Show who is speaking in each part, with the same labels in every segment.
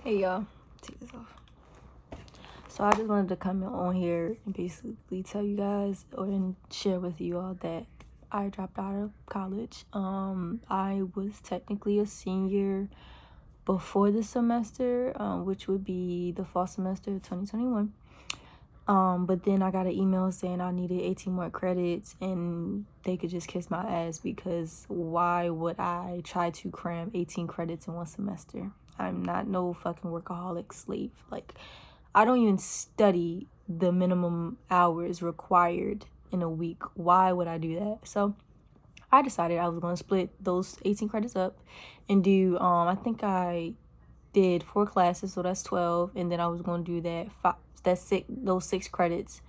Speaker 1: Hey y'all, take this off. So I just wanted to come on here and basically tell you guys and share with you all that I dropped out of college. I was technically a senior before the semester, which would be the fall semester of 2021. But then I got an email saying I needed 18 more credits and they could just kiss my ass, because why would I try to cram 18 credits in one semester? I'm not no fucking workaholic slave. Like, I don't even study the minimum hours required in a week. Why would I do that? So I decided I was going to split those 18 credits up and do, I think I did 4 classes, so that's 12, and then I was going to do those 6 credits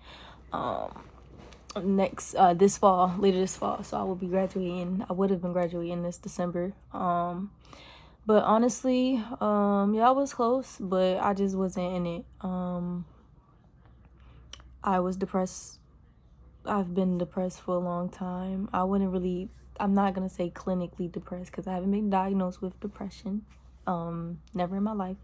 Speaker 1: next later this fall. So I will be graduating. I would have been graduating this December. But honestly, yeah, I was close, but I just wasn't in it. I was depressed. I've been depressed for a long time. I'm not gonna say clinically depressed, because I haven't been diagnosed with depression. Never in my life.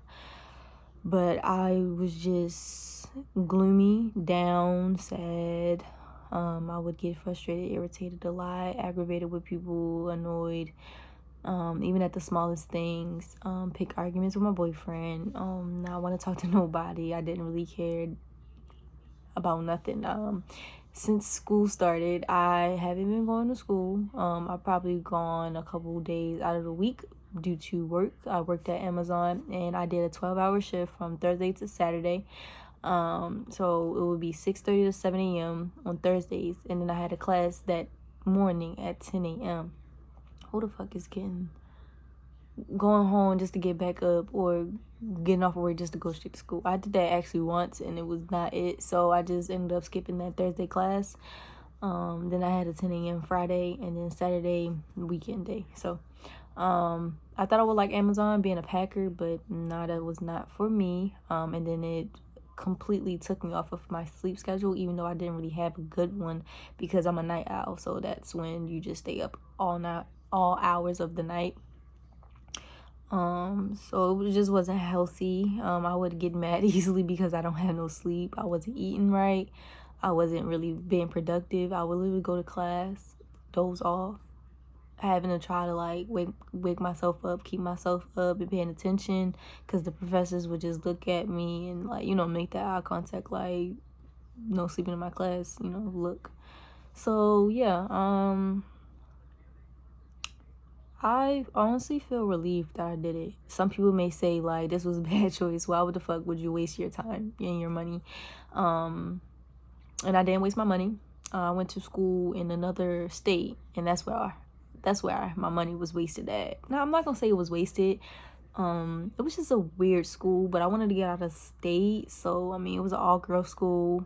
Speaker 1: But I was just gloomy, down, sad. I would get frustrated, irritated a lot, aggravated with people, annoyed, even at the smallest things, pick arguments with my boyfriend, not want to talk to nobody. I didn't really care about nothing. Since school started, I haven't been going to school. I've probably gone a couple days out of the week due to work. I worked at Amazon and I did a 12-hour shift from Thursday to Saturday. So it would be 6:30 to 7 a.m. on Thursdays, and then I had a class that morning at 10 a.m. Who the fuck is going home just to get back up, or getting off of work just to go straight to school? I did that actually once and it was not it, so I just ended up skipping that Thursday class. Then I had a 10 a.m. Friday, and then Saturday weekend day. So I thought I would like Amazon, being a packer, but no, that was not for me. And then it completely took me off of my sleep schedule, even though I didn't really have a good one, because I'm a night owl. So that's when you just stay up all night, all hours of the night. So it just wasn't healthy. I would get mad easily because I don't have no sleep. I wasn't eating right. I wasn't really being productive. I would literally go to class, doze off, having to try to like wake myself up, keep myself up and paying attention, because the professors would just look at me and like, make that eye contact, like, no sleeping in my class, look. So yeah, I honestly feel relieved that I did it. Some people may say like this was a bad choice. Why would the fuck would you waste your time and your money? And I didn't waste my money. I went to school in another state, and that's where my money was wasted at. Now, I'm not gonna say it was wasted. It was just a weird school, but I wanted to get out of state, so I mean it was an all-girl school,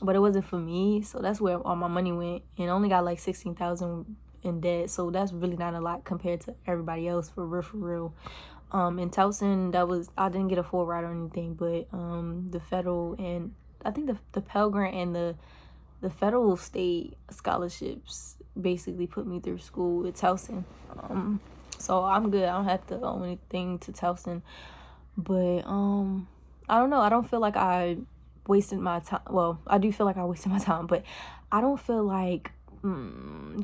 Speaker 1: but it wasn't for me. So that's where all my money went, and I only got like 16,000 in debt, so that's really not a lot compared to everybody else, for real. In Towson, I didn't get a full ride or anything, but the federal, and I think the Pell Grant and the federal state scholarships basically put me through school at Towson. So I'm good. I don't have to owe anything to Towson. But I don't know. I don't feel like I wasted my time. Well, I do feel like I wasted my time, but I don't feel like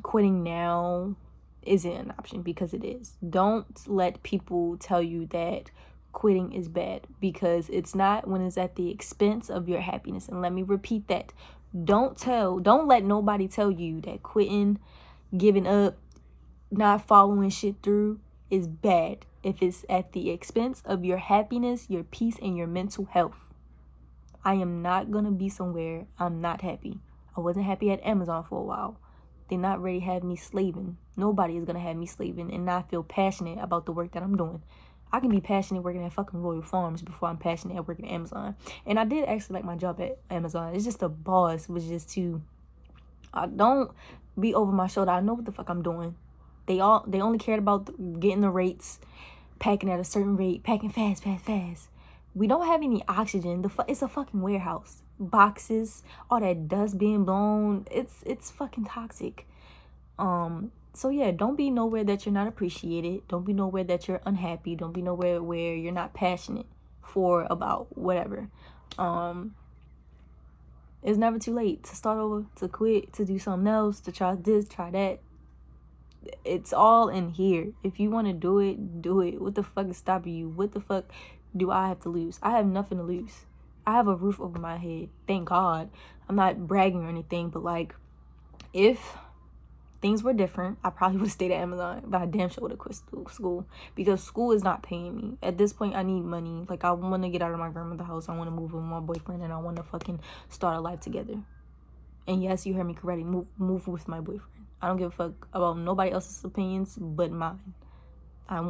Speaker 1: quitting now isn't an option, because it is. Don't let people tell you that quitting is bad, because it's not when it's at the expense of your happiness. And let me repeat that. Don't let nobody tell you that quitting, giving up, not following shit through is bad if it's at the expense of your happiness, your peace, and your mental health. I am not gonna be somewhere I'm not happy. I wasn't happy at Amazon for a while. They not ready to have me slaving. Nobody is gonna have me slaving and not feel passionate about the work that I'm doing. I can be passionate working at fucking Royal Farms before I'm passionate at working at Amazon. And I did actually like my job at Amazon. It's just the boss was just too. I don't be over my shoulder. I know what the fuck I'm doing. They only cared about getting the rates, packing at a certain rate, packing fast. We don't have any oxygen. It's a fucking warehouse. Boxes, all that dust being blown. It's fucking toxic. So yeah, don't be nowhere that you're not appreciated. Don't be nowhere that you're unhappy. Don't be nowhere where you're not passionate for about whatever. It's never too late to start over, to quit, to do something else, to try this, try that. It's all in here. If you want to do it, do it. What the fuck is stopping you? What the fuck do I have to lose? I have nothing to lose. I have a roof over my head. Thank God. I'm not bragging or anything, but like, if things were different, I probably would have stayed at Amazon, but I damn sure would have quit school because school is not paying me. At this point, I need money. Like, I want to get out of my grandmother's house. I want to move with my boyfriend, and I want to fucking start a life together. And yes, you heard me correctly. Move with my boyfriend. I don't give a fuck about nobody else's opinions but mine. I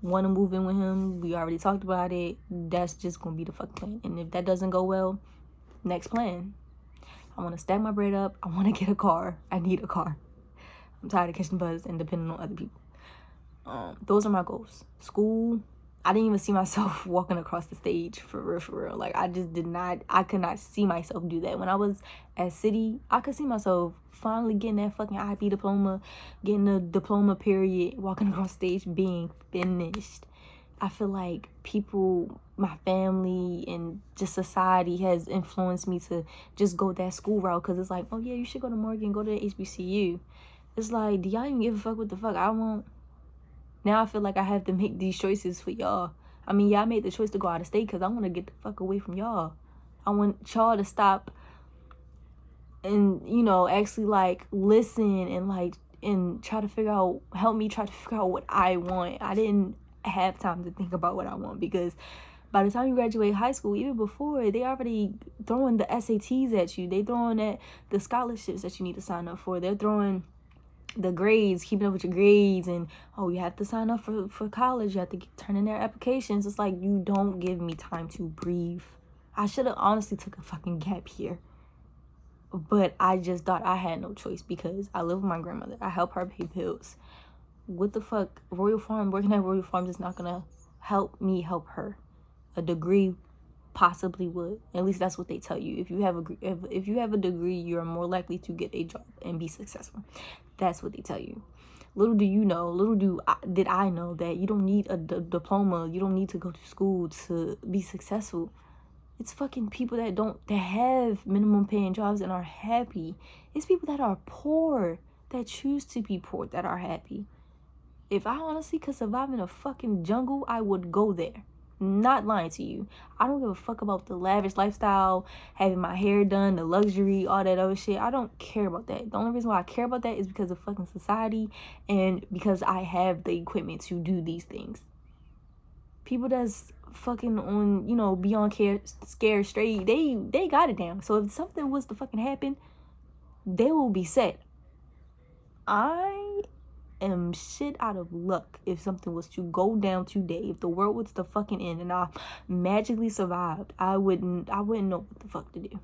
Speaker 1: want to move in with him. We already talked about it. That's just going to be the fucking plan. And if that doesn't go well, next plan. I want to stack my bread up. I want to get a car. I need a car. I'm tired of catching buzz and depending on other people. Those are my goals. School, I didn't even see myself walking across the stage for real. Like, I could not see myself do that. When I was at City, I could see myself finally getting that fucking IB diploma, getting a diploma period, walking across stage, being finished. I feel like people, my family, and just society has influenced me to just go that school route, because it's like, oh yeah, you should go to Morgan, go to HBCU. It's like, do y'all even give a fuck what the fuck I want? Now I feel like I have to make these choices for y'all. I mean, yeah, I made the choice to go out of state because I want to get the fuck away from y'all. I want y'all to stop and, you know, actually, like, listen and, like, and try to figure out, help me try to figure out what I want. I didn't have time to think about what I want, because by the time you graduate high school, even before, they already throwing the SATs at you. They throwing at the scholarships that you need to sign up for. They're throwing the grades, keeping up with your grades, and oh, you have to sign up for college, you have to turn in their applications. It's like, you don't give me time to breathe. I should have honestly took a fucking gap here, but I just thought I had no choice because I live with my grandmother. I help her pay bills. What the fuck? Royal Farm, working at Royal Farm is not gonna help me help her. A degree possibly would. At least that's what they tell you. If you have a degree, you're more likely to get a job and be successful. That's what they tell you. Did I know that you don't need a diploma. You don't need to go to school to be successful. It's fucking people that have minimum paying jobs and are happy. It's people that are poor, that choose to be poor, that are happy. If I honestly could survive in a fucking jungle, I would go there. Not lying to you. I don't give a fuck about the lavish lifestyle, having my hair done, the luxury, all that other shit. I don't care about that. The only reason why I care about that is because of fucking society and because I have the equipment to do these things. People that's fucking on, you know, beyond scared straight, they got it down. So if something was to fucking happen, they will be set. I am shit out of luck if something was to go down today. If the world was to fucking end and I magically survived, I wouldn't know what the fuck to do.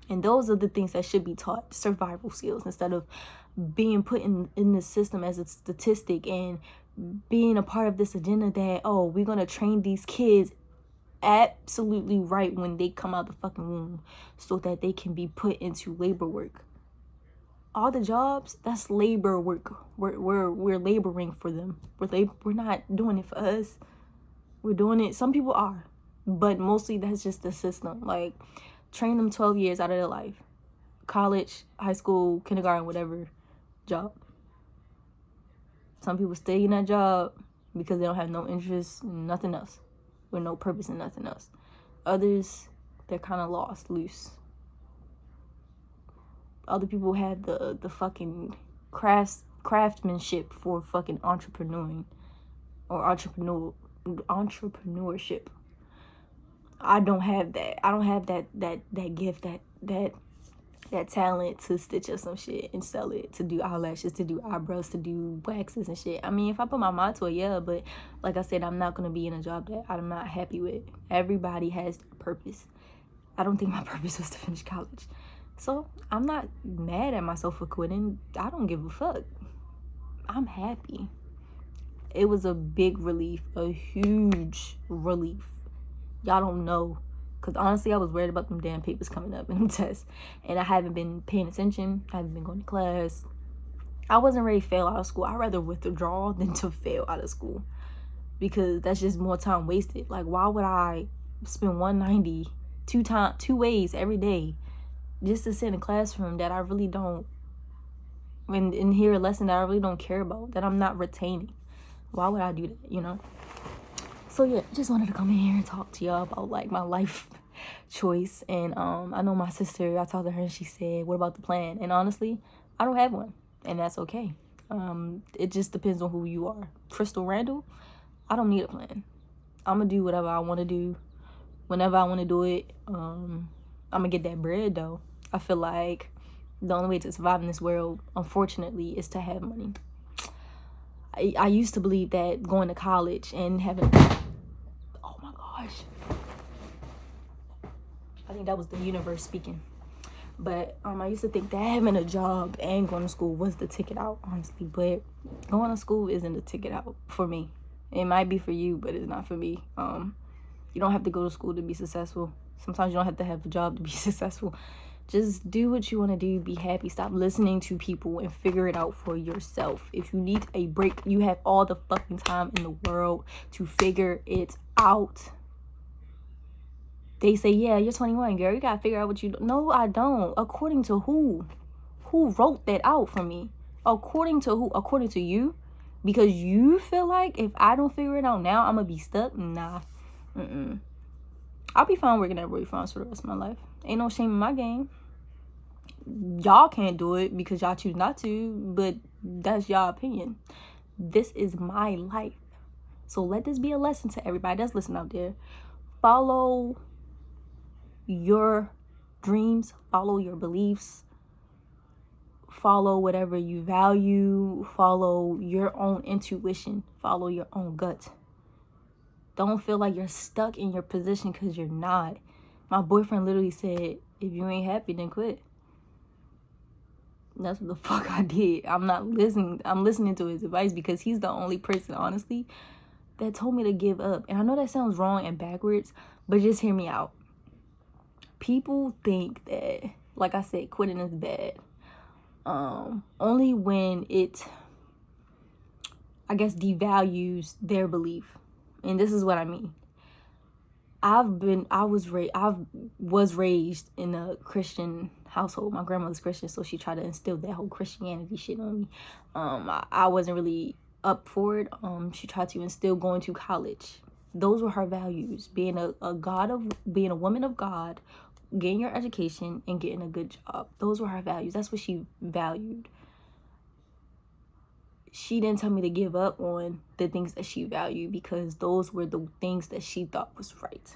Speaker 1: And those are the things that should be taught, survival skills, instead of being put in the system as a statistic and being a part of this agenda that, oh, we're gonna train these kids absolutely right when they come out the fucking womb so that they can be put into labor work. All the jobs, that's labor work. We're laboring for them. We're not doing it for us. We're doing it. Some people are, but mostly that's just the system. Like, train them 12 years out of their life. College, high school, kindergarten, whatever job. Some people stay in that job because they don't have no interest in nothing else, with no purpose in nothing else. Others, they're kind of lost, loose. Other people have the fucking craftsmanship for fucking entrepreneuring or entrepreneurship. I don't have that. I don't have that gift, that talent to stitch up some shit and sell it, to do eyelashes, to do eyebrows, to do waxes and shit. I mean, if I put my mind to it, yeah, but like I said, I'm not gonna be in a job that I'm not happy with. Everybody has their purpose. I don't think my purpose was to finish college. So I'm not mad at myself for quitting. I don't give a fuck. I'm happy. It was a big relief, a huge relief. Y'all don't know. Because honestly, I was worried about them damn papers coming up in the test. And I haven't been paying attention. I haven't been going to class. I wasn't ready to fail out of school. I'd rather withdraw than to fail out of school, because that's just more time wasted. Like, why would I spend 190 two ways every day just to sit in a classroom that I really don't, and hear a lesson that I really don't care about, that I'm not retaining? Why would I do that, you know? So yeah, just wanted to come in here and talk to y'all about like my life choice. And I know my sister, I talked to her and she said, what about the plan? And honestly, I don't have one, and that's okay. It just depends on who you are. Crystal Randall, I don't need a plan. I'm gonna do whatever I want to do whenever I want to do it. I'm gonna get that bread though. I feel like the only way to survive in this world, unfortunately, is to have money. I used to believe that going to college and having, oh my gosh, I think that was the universe speaking. But I used to think that having a job and going to school was the ticket out, honestly. But going to school isn't the ticket out for me. It might be for you, but it's not for me. You don't have to go to school to be successful. Sometimes you don't have to have a job to be successful. Just do what you want to do. Be happy. Stop listening to people and figure it out for yourself. If you need a break, you have all the fucking time in the world to figure it out. They say, yeah, you're 21, girl. You gotta figure out what you do. No, I don't. According to who? Who wrote that out for me? According to who? According to you? Because you feel like if I don't figure it out now, I'm gonna be stuck? Nah. I'll be fine working at Roy Farms for the rest of my life. Ain't no shame in my game. Y'all can't do it because y'all choose not to, but that's y'all opinion. This is my life. So let this be a lesson to everybody that's listening out there. Follow your dreams, follow your beliefs, follow whatever you value, follow your own intuition, follow your own gut. Don't feel like you're stuck in your position, because you're not. My boyfriend literally said, if you ain't happy, then quit. And that's what the fuck I did. I'm not listening. I'm listening to his advice because he's the only person, honestly, that told me to give up. And I know that sounds wrong and backwards, but just hear me out. People think that, like I said, quitting is bad. Only when it, I guess, devalues their belief. And this is what I mean. I was raised in a Christian household. My grandmother's Christian, so she tried to instill that whole Christianity shit on me. I wasn't really up for it. She tried to instill going to college. Those were her values: being a woman of God, getting your education, and getting a good job. Those were her values. That's what she valued. She didn't tell me to give up on the things that she valued, because those were the things that she thought was right.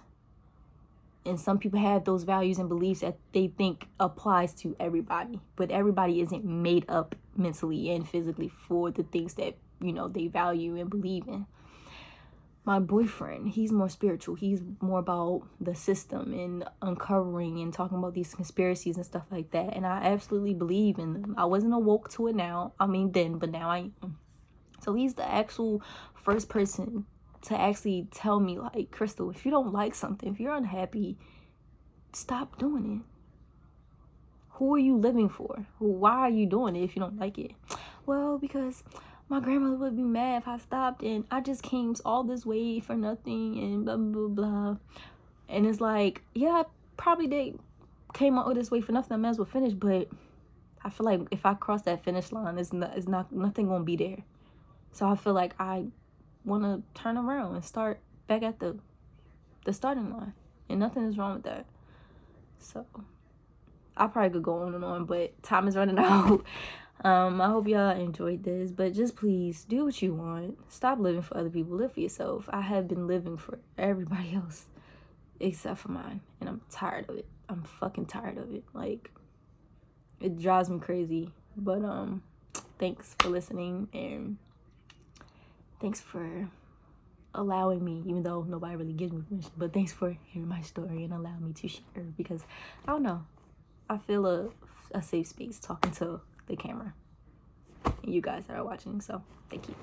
Speaker 1: And some people have those values and beliefs that they think applies to everybody, but everybody isn't made up mentally and physically for the things that, you know, they value and believe in. My boyfriend, he's more spiritual. He's more about the system and uncovering and talking about these conspiracies and stuff like that. And I absolutely believe in them. I wasn't awoke to it now. I mean, then, but now I am. So he's the actual first person to actually tell me, like, Crystal, if you don't like something, if you're unhappy, stop doing it. Who are you living for? Why are you doing it if you don't like it? Well, because my grandmother would be mad if I stopped, and I just came all this way for nothing, and blah, blah, blah. And it's like, yeah, I probably did came all this way for nothing. I might as well finish, but I feel like if I cross that finish line, it's not nothing gonna be there. So I feel like I want to turn around and start back at the starting line, and nothing is wrong with that. So I probably could go on, but time is running out. I hope y'all enjoyed this, but just please do what you want. Stop living for other people. Live for yourself. I have been living for everybody else except for mine, and I'm tired of it. I'm fucking tired of it. Like, it drives me crazy. But thanks for listening, and thanks for allowing me, even though nobody really gives me permission, but thanks for hearing my story and allowing me to share, because I don't know, I feel a safe space talking to the camera and you guys that are watching. So thank you.